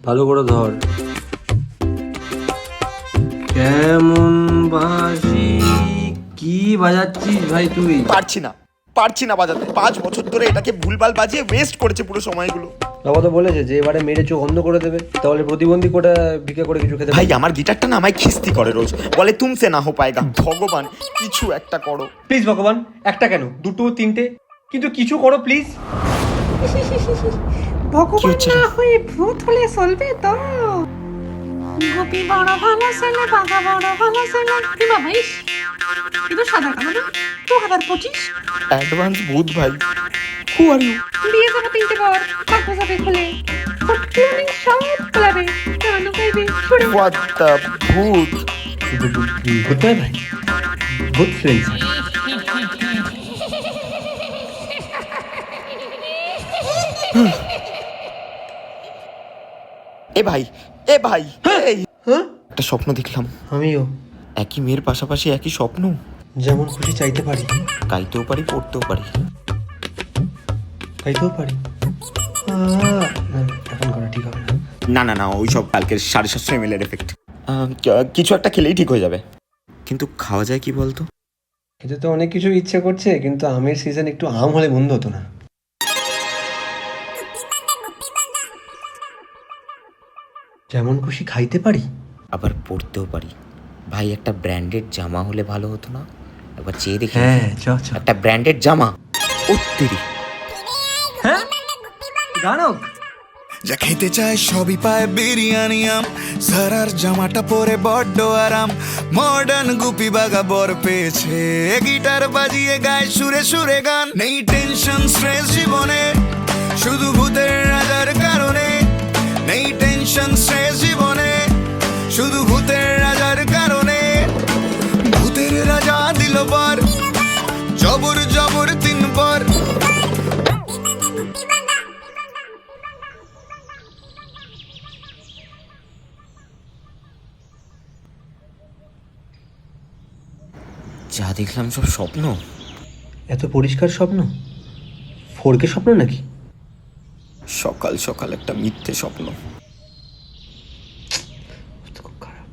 ভালো করে ধর। কেমন বাঁশি কি বাজাচ্ছিস ভাই তুই? পারছি না বাজাতে। 5 বছর ধরে এটাকে ভুলভাল বাজিয়ে ওয়েস্ট করেছে পুরো সময়গুলো। বাবা তো বলেছে যে এবারে মেরে চোখ অন্ধ করে দেবে, তাহলে প্রতিবন্ধী কোটা ভিক্ষা করে কিছু খেতে ভাই আমার গিটারটা না আমায় খিস্তি করে রোজ, বলে তুমসে না হো পায়েগা। ভগবান কিছু একটা করো প্লিজ। ভগবান একটা কেন, দুটো তিনটে, কিন্তু কিছু করো প্লিজ। ভগবান না হয়ে ভূত হলে চলবে তো? গোপী বড় ভালো ছেলে, বাঘা বড় ভালো ছেলে। কি বাবা, ইস কিন্তু সাদা কালো না, 2025 অ্যাডভান্স ভূত ভাই। হু আর ইউ? বিয়ে যাবো 3টে পর, বাঘা যাবে খুলে, ফুটপ্লানিং সব খোলাবে, গানও গাইবে ছুড়ে। হোয়াট দ্য ভূত? ভূত নয় ভাই, ভূত ফ্রেন্ডস। এ ভাই এই হ্যাঁ একটা স্বপ্ন দেখলাম। আমিও। একই মেয়ের পাশাপাশি একই স্বপ্ন। যেমন খুশি চাইতে পারি, গাইতেও পারি, পড়তেও পারি। গাইতেও পারি। না, এখন করা ঠিক হবে না। না ওইসব কালকের 750 ml এর এফেক্ট। কিছু একটা খেলেই ঠিক হয়ে যাবে। কিন্তু খাওয়া যায় কি বলতো? খেতে তো অনেক কিছু ইচ্ছে করছে, কিন্তু আমের সিজন, একটু আম হলে বন্ধ হতো না? যেমন খুশি খাইতে পারি, আবার পড়তেও পারি। ভাই একটা ব্র্যান্ডেড জামা হলে ভালো হতো না? একবার চেয়ে দেখি। হ্যাঁ চ চ। একটা ব্র্যান্ডেড জামা। ওত্তেরি। হ্যাঁ গানক যা খেতে চায় সবই পায় বিরিয়ানি আম, সারার জামাটা পরে বড্ড আরাম। মডার্ন গুপি বাগা বর পেয়েছে, গিটার বাজিয়ে গায় সুরে সুরে গান। নেই টেনশন স্ট্রেস জীবনে, শুধু ভূতের রাজার কারণে। নেই টেনশন স্ট্রেস জীবনে, শুধু ভূতের রাজার কারণে। ভূতের রাজা দিল বর, জবর জবর 3 বার। যা দেখলাম সব স্বপ্ন। এত পরিষ্কার স্বপ্ন? ফোরকে স্বপ্ন নাকি? সকাল সকাল একটা মিথ্যে স্বপ্ন। খুব খারাপ।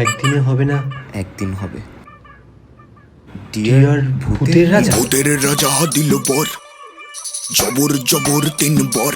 একদিনে হবে না, একদিন হবে। ডিয়ার ভূতের রাজা। ভূতের রাজা দিল বর, জবর জবর 3 বার।